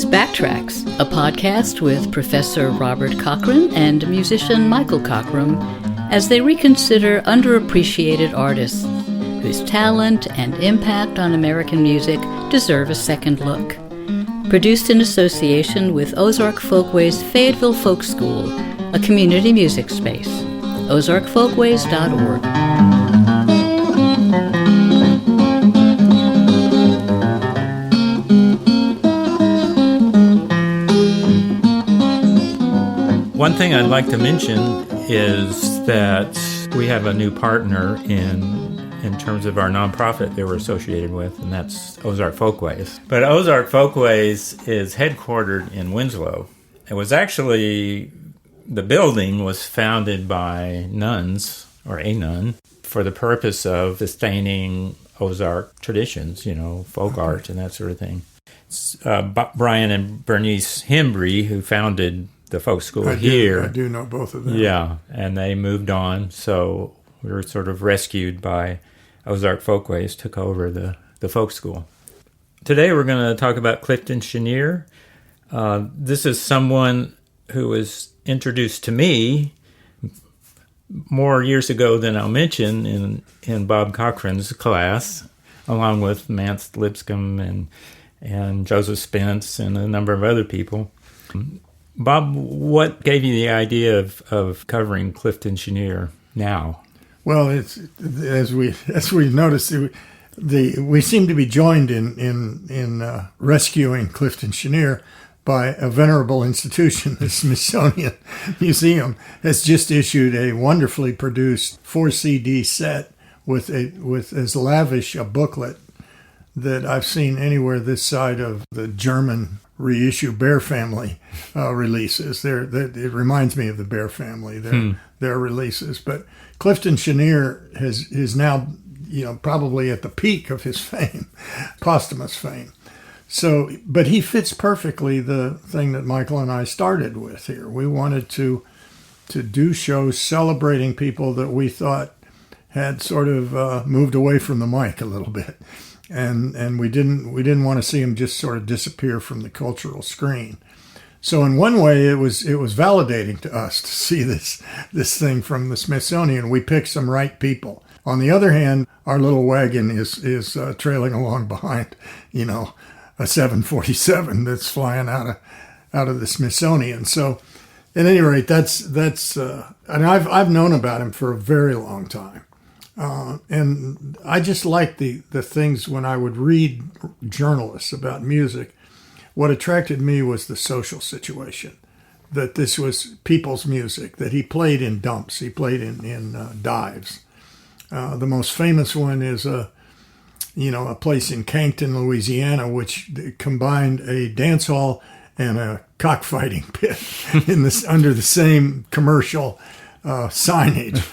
Backtracks, a podcast with Professor Robert Cochran and musician Michael Cochran as they reconsider underappreciated artists whose talent and impact on American music deserve a second look. Produced in association with Ozark Folkways Fayetteville Folk School, a community music space. ozarkfolkways.org. One thing I'd like to mention is that we have a new partner in terms of our nonprofit that we're associated with, and that's Ozark Folkways. But Ozark Folkways is headquartered in Winslow. It was actually, the building was founded by nuns, or a nun, for the purpose of sustaining Ozark traditions, folk art and that sort of thing. It's Brian and Bernice Hembry, who founded the folk school here. I do know both of them. Yeah, and they moved on, so we were sort of rescued by Ozark Folkways, took over the folk school. Today we're going to talk about Clifton Chenier. This is someone who was introduced to me more years ago than I'll mention in Bob Cochran's class, along with Mance Lipscomb and Joseph Spence and a number of other people. Bob, what gave you the idea of covering Clifton Chenier now? Well, it's as we noticed, we seem to be joined in rescuing Clifton Chenier by a venerable institution. The Smithsonian Museum has just issued a wonderfully produced 4 CD set with as lavish a booklet that I've seen anywhere this side of the German reissue Bear Family releases. It reminds me of the Bear Family, their releases. But Clifton Chenier is now, probably at the peak of his fame, posthumous fame. So, but he fits perfectly the thing that Michael and I started with here. We wanted to do shows celebrating people that we thought had sort of moved away from the mic a little bit. And we didn't want to see him just sort of disappear from the cultural screen. So in one way, it was validating to us to see this thing from the Smithsonian. We picked some right people. On the other hand, our little wagon is trailing along behind, a 747 that's flying out of the Smithsonian. So at any rate, that's and I've known about him for a very long time. And I just liked the things when I would read journalists about music. What attracted me was the social situation, that this was people's music, that he played in dumps, he played in dives. The most famous one is a place in Cankton, Louisiana, which combined a dance hall and a cockfighting pit under the same commercial signage,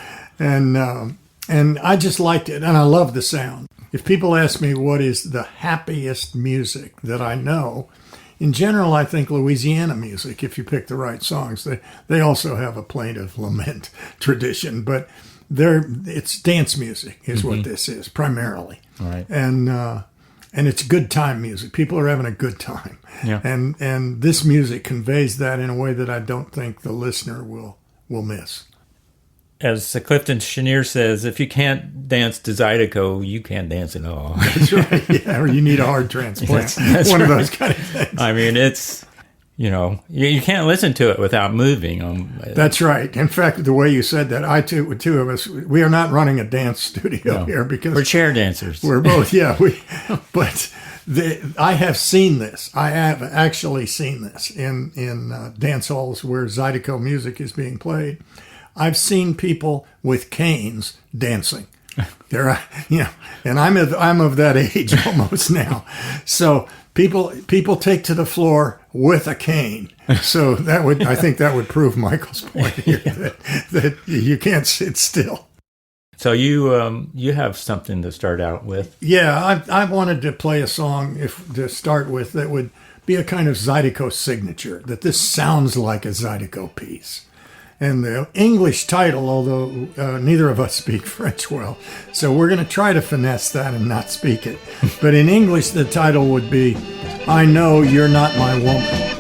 and I just liked it, and I love the sound. If people ask me what is the happiest music that I know, in general, I think Louisiana music, if you pick the right songs. They also have a plaintive lament tradition, but it's dance music is what this is, primarily. Right. And it's good time music. People are having a good time. Yeah. And this music conveys that in a way that I don't think the listener will miss. As Clifton Chenier says, if you can't dance to Zydeco, you can't dance at all. That's right. Yeah, or you need a heart transplant. That's one right. of those kind of things. I mean, it's, you can't listen to it without moving. That's right. In fact, the way you said that, two of us, we are not running a dance studio here because we're chair dancers. We're both, yeah. But I have seen this. I have actually seen this in dance halls where Zydeco music is being played. I've seen people with canes dancing. And I'm of that age almost now. So people take to the floor with a cane. So I think that would prove Michael's point here that you can't sit still. So you have something to start out with. Yeah, I wanted to play a song to start with that would be a kind of Zydeco signature, that this sounds like a Zydeco piece. And the English title, although neither of us speak French well, so we're going to try to finesse that and not speak it. But in English, the title would be, I Know You're Not My Woman.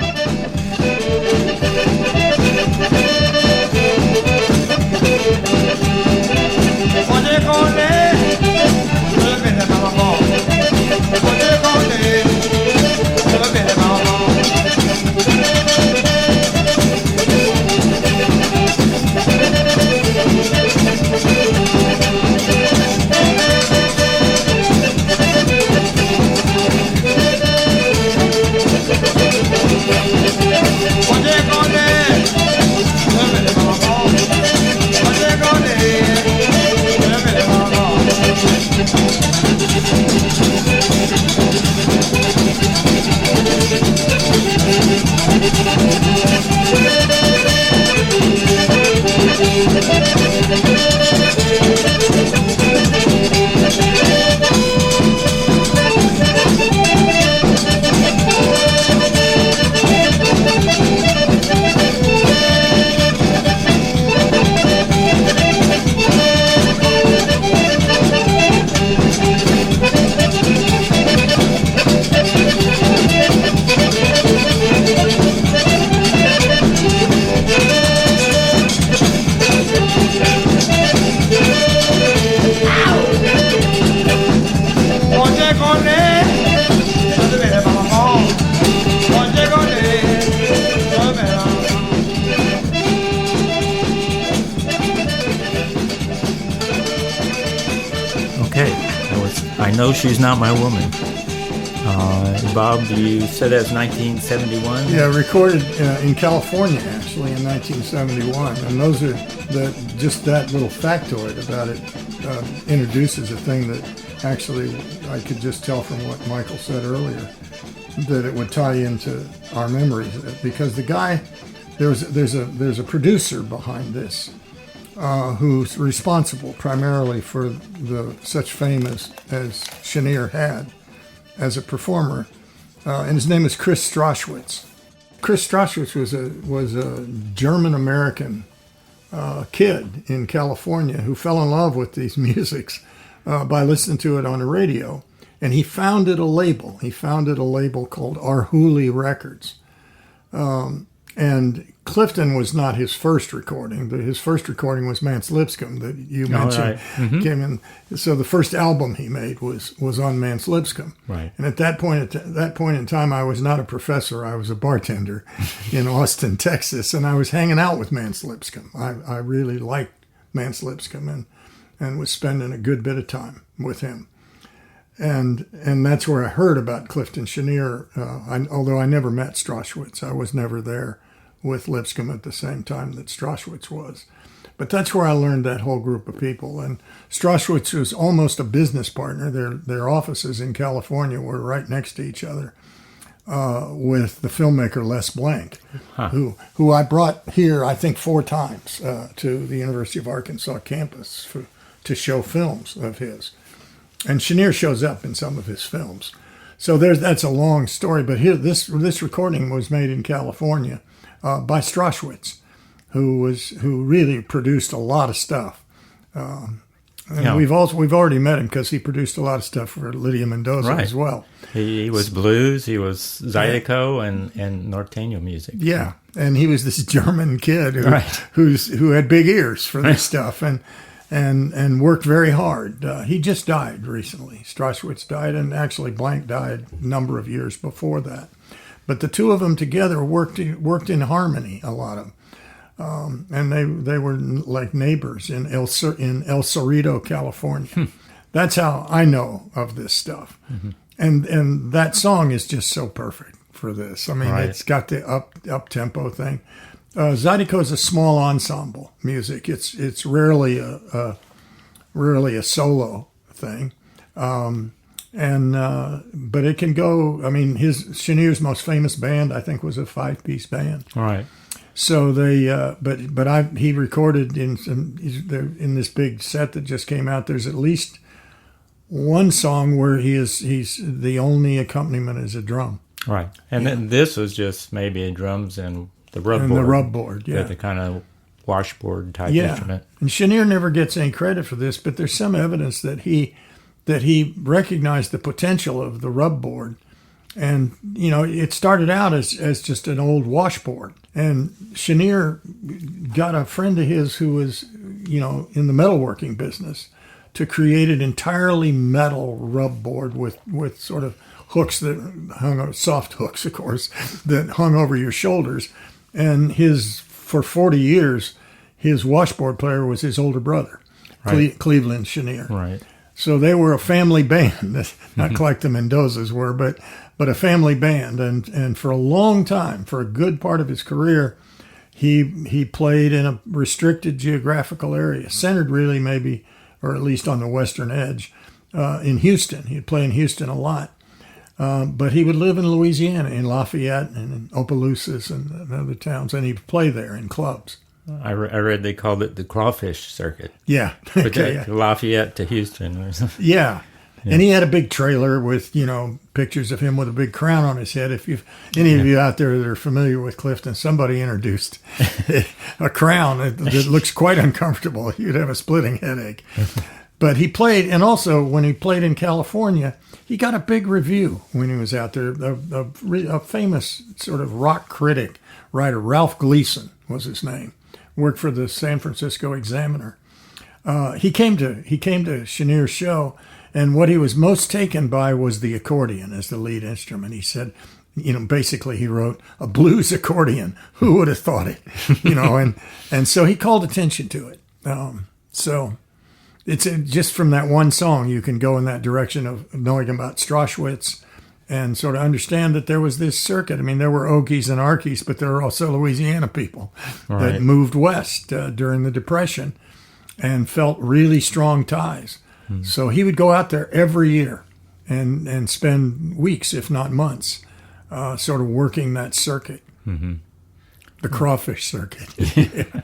I Know She's Not My Woman. Bob, you said that's 1971? Yeah, recorded in California, actually, in 1971. And those are just that little factoid about it introduces a thing that actually I could just tell from what Michael said earlier, that it would tie into our memories. Because the guy, there's a producer behind this, who's responsible primarily for such fame as Chenier had as a performer, and his name is Chris Strachwitz. Chris Strachwitz was a German-American kid in California who fell in love with these musics by listening to it on the radio, and he founded a label. He founded a label called Arhoolie Records. And Clifton was not his first recording. His first recording was Mance Lipscomb that you mentioned. Right. Came in. So the first album he made was on Mance Lipscomb. Right. And at that point in time, I was not a professor. I was a bartender in Austin, Texas, and I was hanging out with Mance Lipscomb. I really liked Mance Lipscomb and was spending a good bit of time with him. And that's where I heard about Clifton Chenier. Although I never met Strachwitz, I was never there with Lipscomb at the same time that Strachwitz was. But that's where I learned that whole group of people. And Strachwitz was almost a business partner. Their offices in California were right next to each other, with the filmmaker Les Blank, who I brought here, I think, 4 times to the University of Arkansas campus to show films of his. And Chenier shows up in some of his films. So that's a long story. But here, this recording was made in California by Strachwitz, who really produced a lot of stuff. We've already met him because he produced a lot of stuff for Lydia Mendoza as well. He was blues, he was Zydeco and Norteño music. Yeah, and he was this German kid who had big ears for this stuff and worked very hard. He just died recently. Strachwitz died, and actually Blank died a number of years before that. But the two of them together worked in harmony, a lot of them. And they were like neighbors in El Cerrito, California. That's how I know of this stuff. Mm-hmm. And that song is just so perfect for this. I mean, It's got the up-tempo thing. Zydeco is a small ensemble music. It's rarely a solo thing. But it can go. I mean, Chenier's most famous band, I think, was a 5-piece band. Right. So they, he recorded in this big set that just came out. There's at least one song where he's the only accompaniment is a drum. Right. And then this was just maybe drums and the rub board. And the rub board, yeah. The kind of washboard type Yeah. instrument. And Chenier never gets any credit for this, but there's some evidence that he recognized the potential of the rub board. And, it started out as just an old washboard. And Chenier got a friend of his who was, in the metalworking business to create an entirely metal rub board with sort of hooks that hung over, soft hooks, of course, that hung over your shoulders. And for 40 years, his washboard player was his older brother, Right. Cleveland Chenier. Right. So they were a family band, not like the Mendozas were, but a family band. And for a long time, for a good part of his career, he played in a restricted geographical area, centered really maybe, or at least on the western edge, in Houston. He'd play in Houston a lot. But he would live in Louisiana, in Lafayette and in Opelousas and other towns, and he'd play there in clubs. I read they called it the crawfish circuit. Yeah. Okay. Lafayette to Houston or something. Yeah. And he had a big trailer with, pictures of him with a big crown on his head. If any of you out there that are familiar with Clifton, somebody introduced a crown that looks quite uncomfortable. You'd have a splitting headache. But he played, and also when he played in California, he got a big review when he was out there. A famous sort of rock critic writer, Ralph Gleason was his name, worked for the San Francisco Examiner. He came to Chenier's show, and what he was most taken by was the accordion as the lead instrument. He said, basically he wrote a blues accordion. Who would have thought it? And so he called attention to it. So it's just from that one song, you can go in that direction of knowing about Strachwitz and sort of understand that there was this circuit. I mean, there were Okies and Arkies, but there were also Louisiana people that moved west during the Depression and felt really strong ties. So he would go out there every year and spend weeks, if not months, sort of working that circuit, the crawfish circuit. Yeah.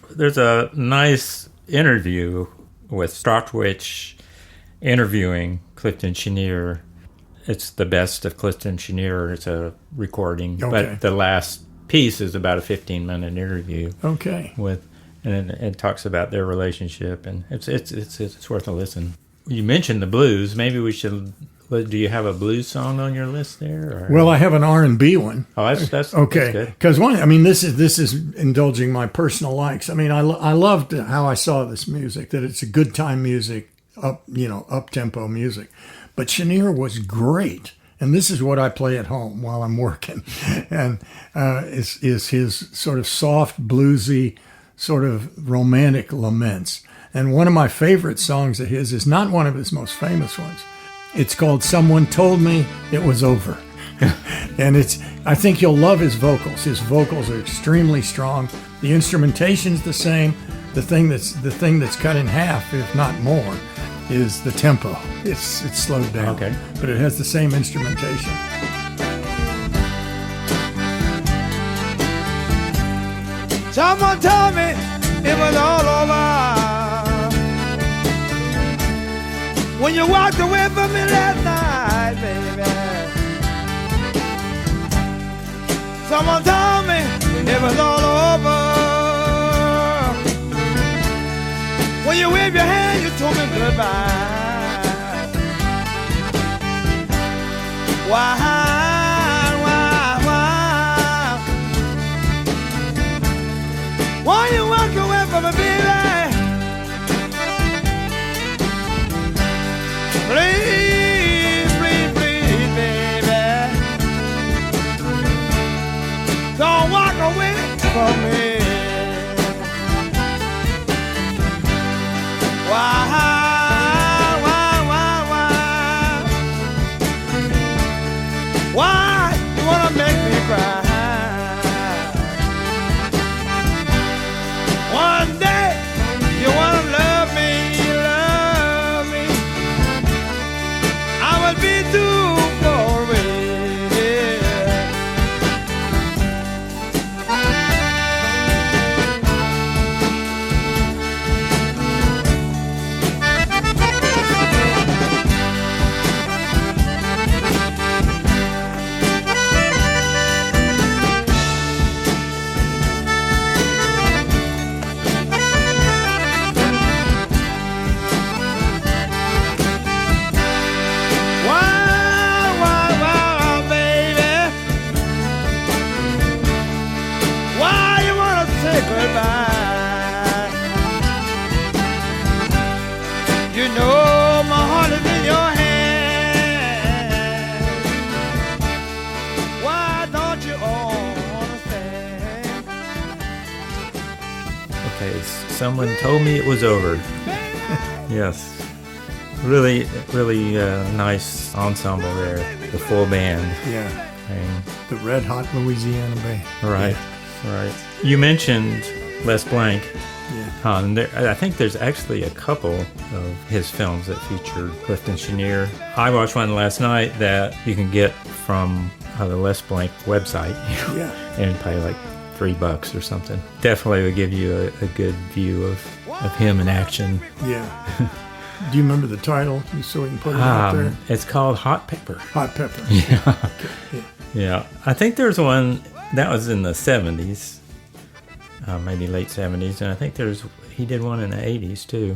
There's a nice interview with Strachwitz interviewing Clifton Chenier. It's the best of Clifton Chenier. It's a recording, but the last piece is about a 15-minute interview. Okay. And it talks about their relationship, and it's worth a listen. You mentioned the blues. Maybe we should. Do you have a blues song on your list there? Or? Well, I have an R&B one. Oh, that's okay. That's good. Because this is indulging my personal likes. I mean, I loved how I saw this music. That it's a good time music, up tempo music. But Chenier was great, and this is what I play at home while I'm working, and is his sort of soft bluesy, sort of romantic laments. And one of my favorite songs of his is not one of his most famous ones. It's called Someone Told Me It Was Over. And I think you'll love his vocals. His vocals are extremely strong. The instrumentation's the same. The thing that's cut in half, if not more, is the tempo. It's slowed down. Okay. But it has the same instrumentation. Someone told me it was all over when you walked away from me last night, baby. Someone told me it was all over when you waved your hand, you told me goodbye. Why? Why you walk away from me, baby? Please, please, please, baby. Don't walk away from me. Why? Why you wanna make me cry? you know my heart is in your hand? Why don't you understand? Okay, someone told me it was over. Yes. Really nice ensemble there. The full band. Yeah. And, The Red Hot Louisiana Band. right. Right. You mentioned Les Blanc. Yeah. And I think there's actually a couple of his films that feature Clifton Chenier. I watched one last night that you can get from the Les Blanc website. Yeah. And pay like $3 or something. Definitely would give you a good view of him in action. Yeah. Do you remember the title? So we can put it out there. It's called Hot Pepper. Hot Pepper. Yeah. Okay. Yeah. Yeah. I think there's one that was in the 70s, maybe late 70s, and I think he did one in the 80s too.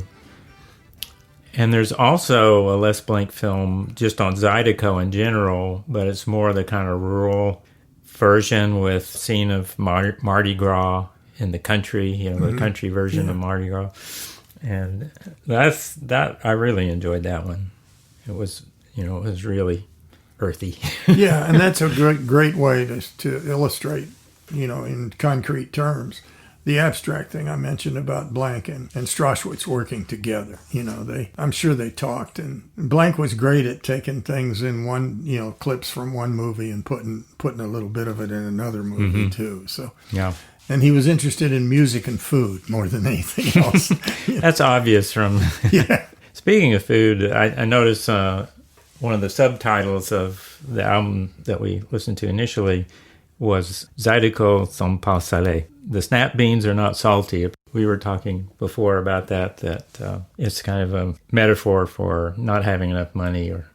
And there's also a Les Blanc film just on Zydeco in general, but it's more the kind of rural version with scene of Mardi Gras in the country, the country version of Mardi Gras. And that I really enjoyed that one. It was, it was really earthy. Yeah, and that's a great way to illustrate, in concrete terms, the abstract thing I mentioned about Blanc and Strachwitz working together. I'm sure they talked, and Blanc was great at taking things in one, clips from one movie and putting a little bit of it in another movie too. So yeah. And he was interested in music and food more than anything else. That's obvious from... Yeah. Speaking of food, I noticed one of the subtitles of the album that we listened to initially was Zydeco sont pas salés. The snap beans are not salty. We were talking before about that it's kind of a metaphor for not having enough money or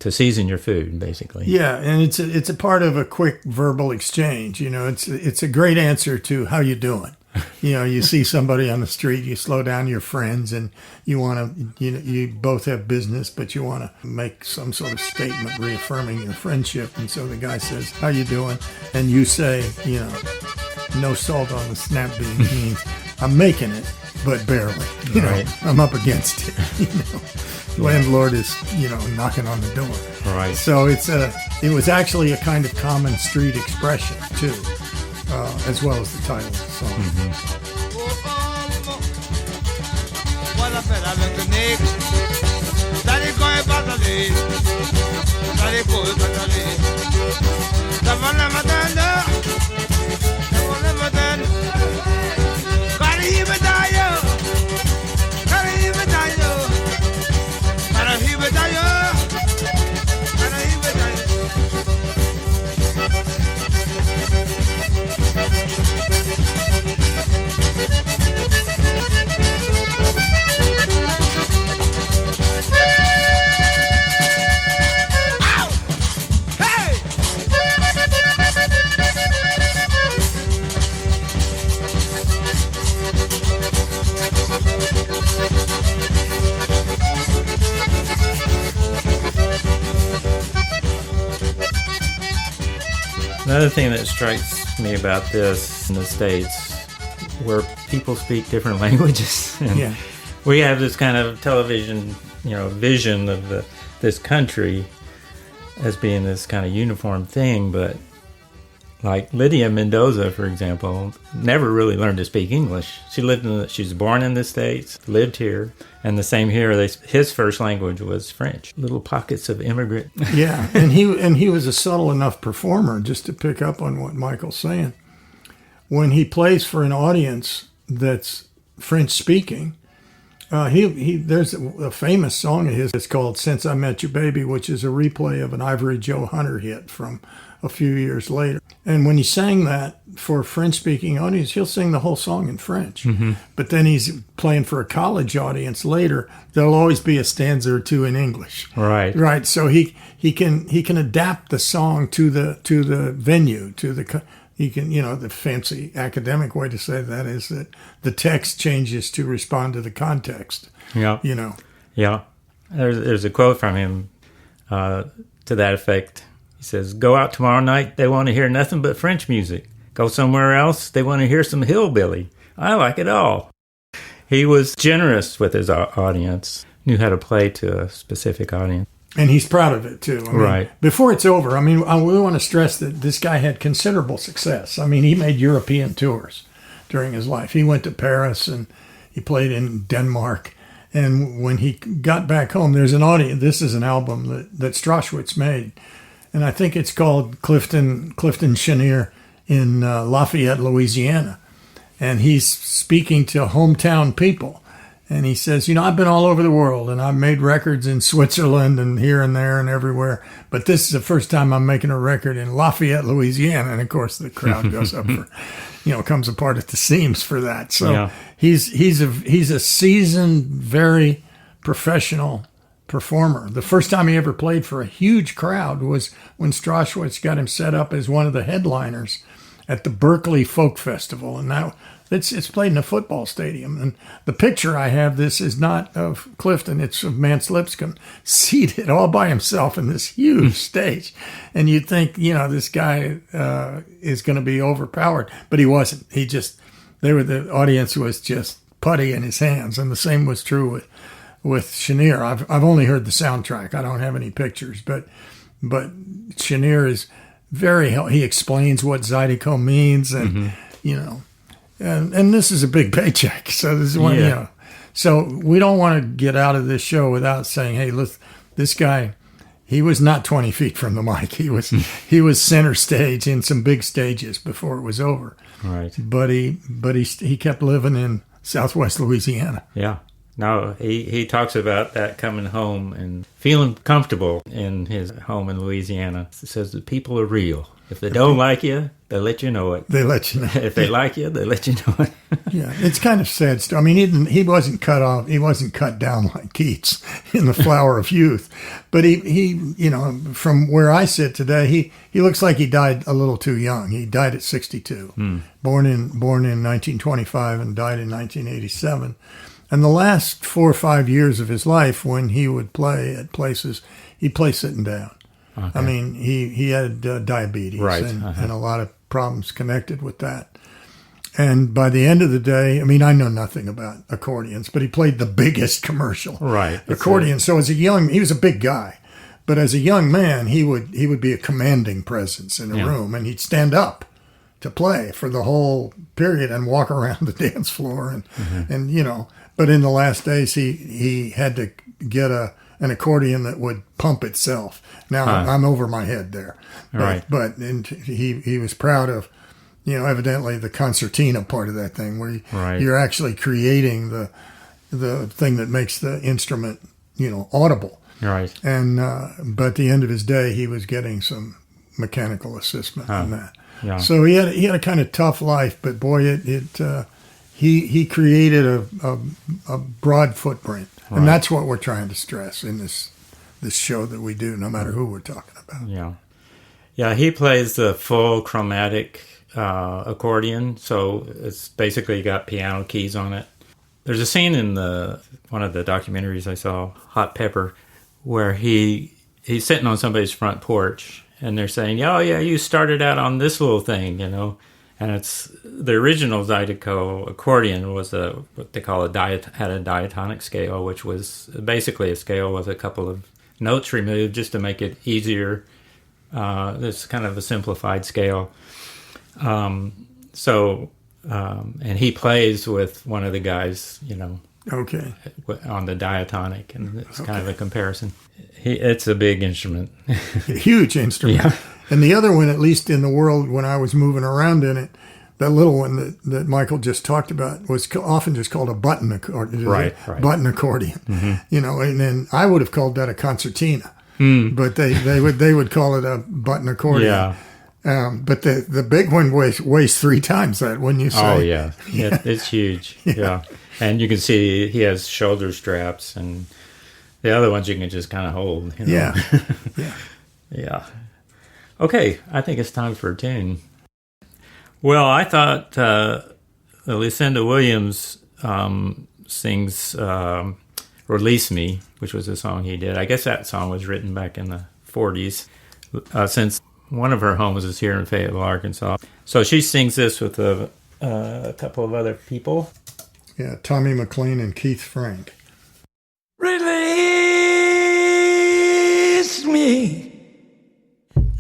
to season your food, basically. Yeah, and it's a part of a quick verbal exchange. It's a great answer to how you doing. You see somebody on the street, you slow down your friends, and you want to, you both have business, but you want to make some sort of statement reaffirming your friendship. And so the guy says, "How you doing?" And you say, "No salt on the snap bean," means I'm making it, but barely. Right. I'm up against it. Landlord is, knocking on the door. Right. So it was actually a kind of common street expression too, as well as the title of the song. Another thing that strikes me about this in the States, where people speak different languages, and we have this kind of television, vision of this country as being this kind of uniform thing, but like Lydia Mendoza, for example, never really learned to speak English. She was born in the States, lived here, and the same here. His first language was French. Little pockets of immigrant. Yeah, and he was a subtle enough performer, just to pick up on what Michael's saying. When he plays for an audience that's French speaking, there's a famous song of his. It's called "Since I Met Your Baby," which is a replay of an Ivory Joe Hunter hit from a few years later. And when he sang that for a French-speaking audience, he'll sing the whole song in French. Mm-hmm. But then he's playing for a college audience later. There'll always be a stanza or two in English. Right. Right. So he can adapt the song to the venue, he can, the fancy academic way to say that is that the text changes to respond to the context. Yeah. Yeah. There's a quote from him to that effect. He says, "Go out tomorrow night, they want to hear nothing but French music. Go somewhere else, they want to hear some hillbilly. I like it all." He was generous with his audience. knew how to play to a specific audience. And he's proud of it, too. I mean, Right. Before it's over, I mean, we want to stress that this guy had considerable success. I mean, he made European tours during his life. He went to Paris and he played in Denmark. And when he got back home, there's an audience. This is an album that Strachwitz made. And I think it's called Clifton Chenier in Lafayette, Louisiana. And he's speaking to hometown people. And he says, I've been all over the world and I've made records in Switzerland and here and there and everywhere. But this is the first time I'm making a record in Lafayette, Louisiana. And of course, the crowd goes up for, comes apart at the seams for that. So Yeah. he's a seasoned, very professional performer. The first time he ever played for a huge crowd was when Strachwitz got him set up as one of the headliners at the Berkeley Folk Festival. And now it's played in a football stadium. And the picture I have, this is not of Clifton, it's of Mance Lipscomb seated all by himself in this huge stage. And you'd think, this guy is going to be overpowered, but he wasn't. The audience was just putty in his hands. And the same was true with Chenier. I've only heard the soundtrack. I don't have any pictures, but Chenier is he explains what Zydeco means and, and this is a big paycheck. So this is one, so we don't want to get out of this show without saying, hey, look, this guy, he was not 20 feet from the mic. He was center stage in some big stages before it was over. Right. But he kept living in Southwest Louisiana. Yeah. No, he talks about that coming home and feeling comfortable in his home in Louisiana. He says the people are real. If they don't like you, they let you know it. They let you know. If they like you, they let you know it. Yeah, it's kind of sad. I mean, he wasn't cut off. He wasn't cut down like Keats in The Flower of Youth. But he from where I sit today, he looks like he died a little too young. He died at 62. Born in 1925 and died in 1987. And the last 4 or 5 years of his life, when he would play at places, he'd play sitting down. Okay. I mean, he had diabetes and a lot of problems connected with that. And by the end of the day, I mean, I know nothing about accordions, but he played the biggest commercial accordion. So he was a big guy, but as a young man, he would be a commanding presence in a room, and he'd stand up to play for the whole period and walk around the dance floor and But in the last days, he had to get an accordion that would pump itself. Now I'm over my head there, but he was proud of, evidently the concertina part of that thing, where you're actually creating the thing that makes the instrument, audible. Right. And but at the end of his day, he was getting some mechanical assistance on that. Yeah. So he had a kind of tough life, but boy, he created a broad footprint, and that's what we're trying to stress in this show that we do, no matter who we're talking about. Yeah. He plays the full chromatic accordion, so it's basically got piano keys on it. There's a scene in one of the documentaries I saw, Hot Pepper, where he's sitting on somebody's front porch, and they're saying, "Oh yeah, you started out on this little thing, And it's the original Zydeco accordion was what they call had a diatonic scale, which was basically a scale with a couple of notes removed just to make it easier. It's kind of a simplified scale. And he plays with one of the guys, on the diatonic, and it's kind of a comparison. It's a big instrument. A huge instrument. Yeah. And the other one, at least in the world when I was moving around in it, that little one that Michael just talked about was often just called a button accordion. Right. Button accordion. Mm-hmm. And then I would have called that a concertina. But they would call it a button accordion. Yeah. But the big one weighs 3 times that, wouldn't you say? Oh, yeah. It's huge. Yeah. And you can see he has shoulder straps, and the other ones you can just kind of hold. Yeah. Yeah. Okay, I think it's time for a tune. Well, I thought Lucinda Williams sings Release Me, which was a song he did. I guess that song was written back in the 40s, since one of her homes is here in Fayetteville, Arkansas. So she sings this with a couple of other people. Yeah, Tommy McLean and Keith Frank. Release me,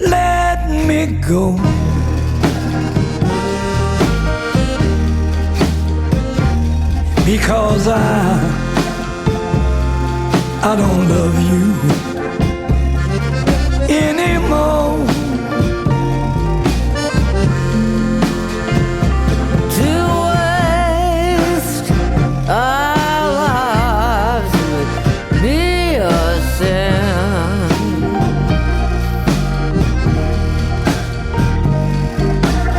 let me go. Because I don't love you anymore. To waste our lives would be a sin.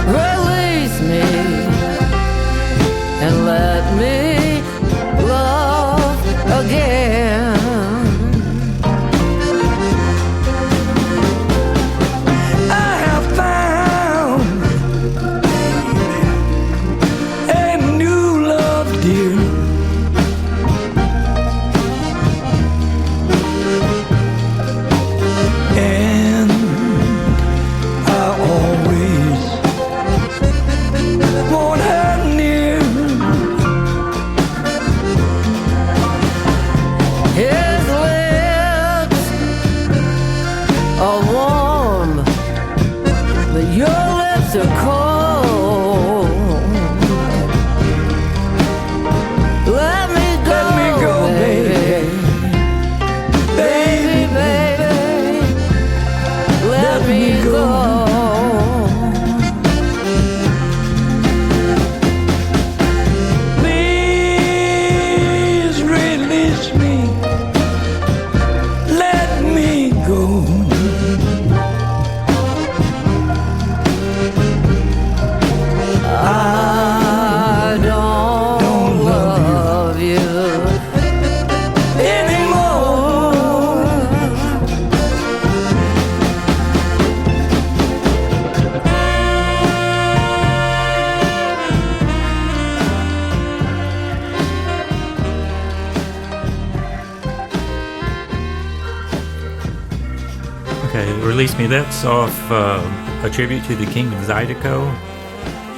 Release me and let me love again. I have found a new love, dear. And I always want her near. His lips are warm, but your lips are cold. Let me go, baby. Baby, baby, let me go. Please release me. Let me go. I don't love you Anymore. Okay, Release Me. That's off a tribute to the King of Zydeco.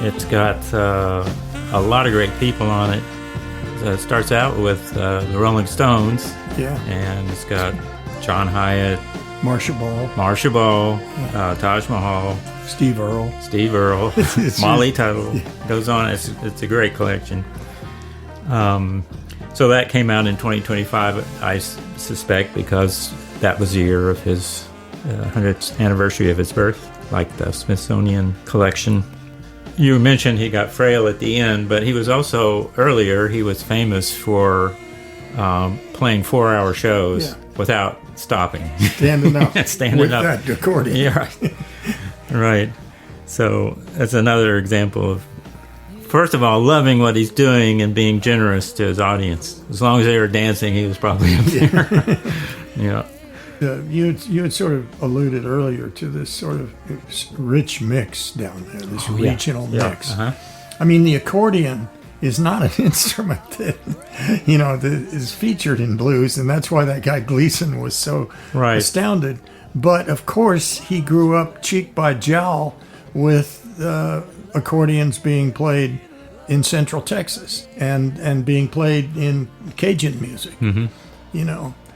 It's got a lot of great people on it. It starts out with the Rolling Stones, Yeah. and it's got John Hyatt, Marcia Ball, Taj Mahal, Steve Earle. Steve Earle, It's Molly just- Tuttle. Goes on. It's a great collection. So that came out in 2025, I suspect, because that was the year of his 100th anniversary of his birth, like the Smithsonian collection. You mentioned he got frail at the end, but he was also, earlier, he was famous for playing 4-hour shows Yeah. without stopping. Standing up. Standing with up. that accordion. Yeah, right. Right. So that's another example of, first of all, loving what he's doing and being generous to his audience. As long as they were dancing, he was probably up there. Yeah. You had sort of alluded earlier to this sort of rich mix down there, this regional mix. Uh-huh. I mean, the accordion is not an instrument that, that is featured in blues, and that's why that guy Gleason was so Right. astounded. But, of course, he grew up cheek by jowl with accordions being played in Central Texas and being played in Cajun music. Mm-hmm.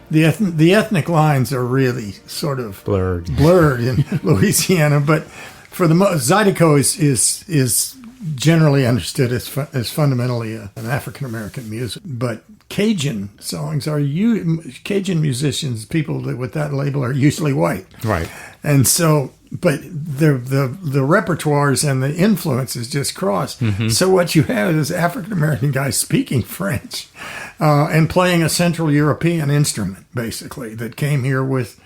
The ethnic lines are really sort of Blurred in Louisiana, but for the most, Zydeco is generally understood as fundamentally an African American music. But Cajun songs Cajun musicians, people with that label, are usually white, Right. and so. But the repertoires and the influences just cross. Mm-hmm. So what you have is African American guys speaking French and playing a Central European instrument, basically, that came here with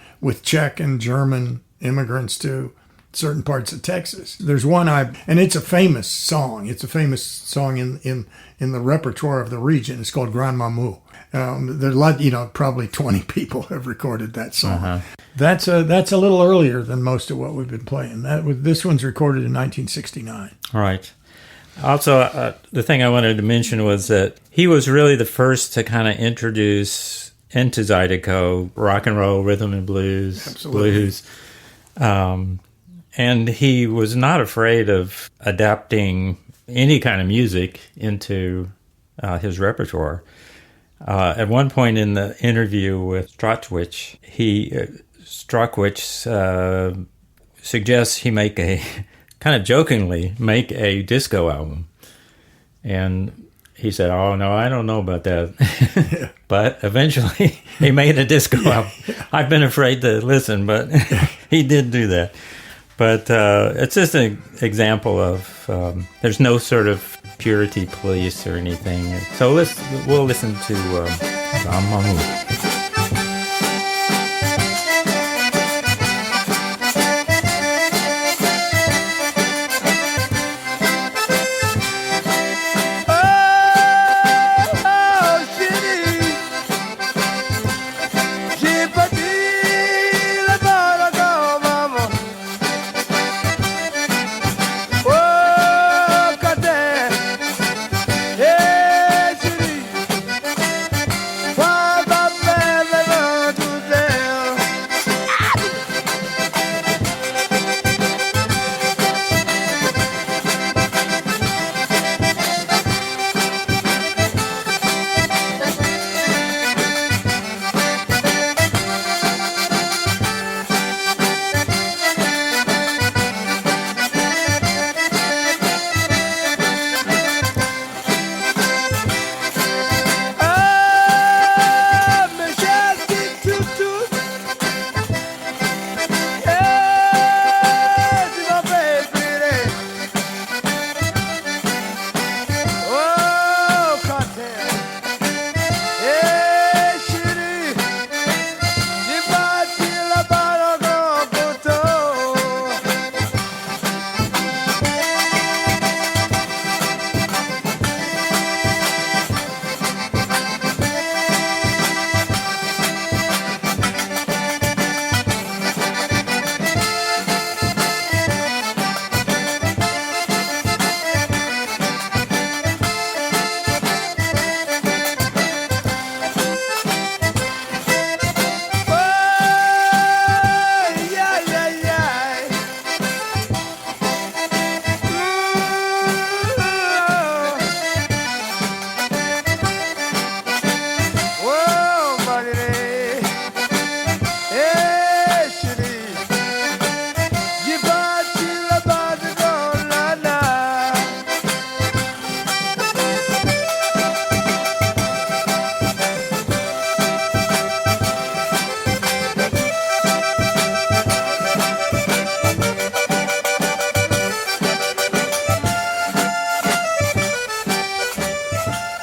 Czech and German immigrants to certain parts of Texas. There's one and it's a famous song. It's a famous song in the repertoire of the region. It's called Grand Mamou. There's a lot, probably 20 people have recorded that song. Uh-huh. That's a little earlier than most of what we've been playing. This one's recorded in 1969. Right. Also, the thing I wanted to mention was that he was really the first to kind of introduce into Zydeco rock and roll, rhythm and blues, Absolutely. blues. And he was not afraid of adapting any kind of music into his repertoire. At one point in the interview with Strachwitz, Strachwitz suggests he make a, kind of jokingly, make a disco album. And he said, "Oh, no, I don't know about that." But eventually he made a disco album. I've been afraid to listen, but he did do that. But it's just an example of there's no sort of purity police or anything. So we'll listen to Mamou.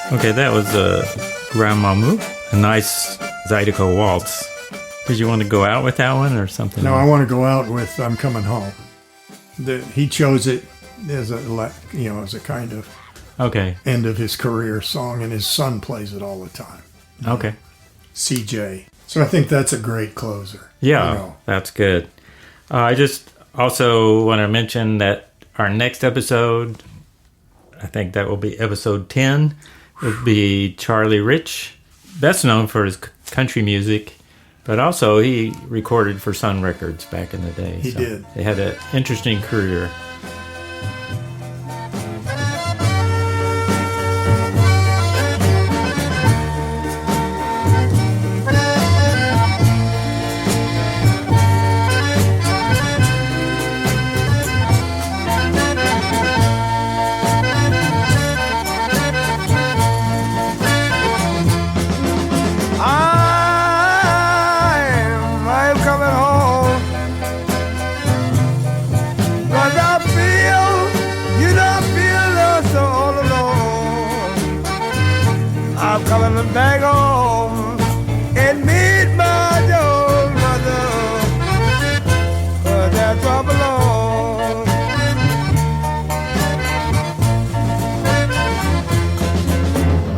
Okay, that was Grand Mamou, a nice Zydeco waltz. Did you want to go out with that one or something? No, I want to go out with "I'm Coming Home." He chose it as a kind of end of his career song, and his son plays it all the time. Okay, CJ. So I think that's a great closer. Yeah, that's good. I just also want to mention that our next episode, I think that will be episode 10, would be Charlie Rich, best known for his country music, but also he recorded for Sun Records back in the day. He did. They had an interesting career. Coming back home and meet my old mother, 'cause that's where I belong.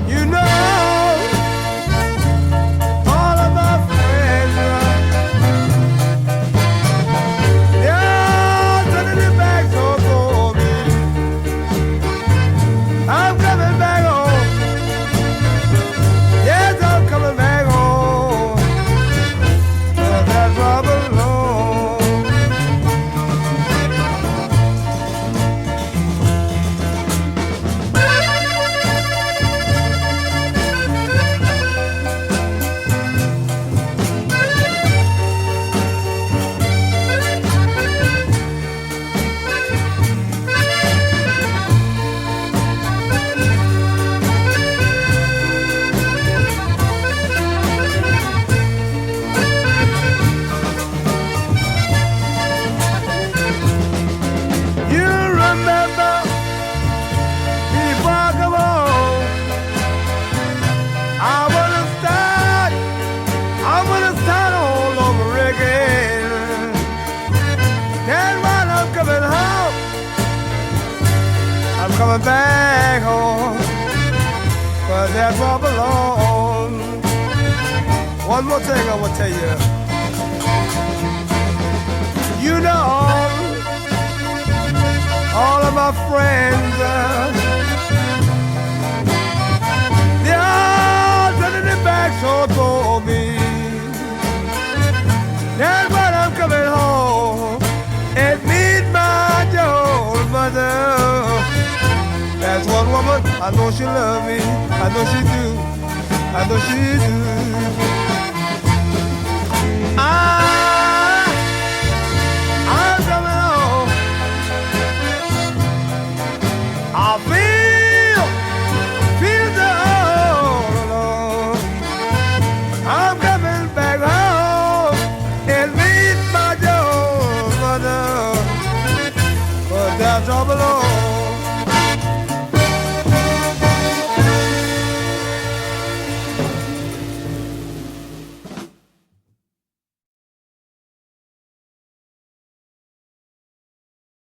You know, all of my friends, they're turning their backs on me. I'm coming back home. Yes, going back home, but that's where I belong. One more thing I will tell you. You know, all of my friends, they all turning their backs on me. That's why I'm coming home and meet my old mother. That's one woman, I know she love me, I know she do, I know she do.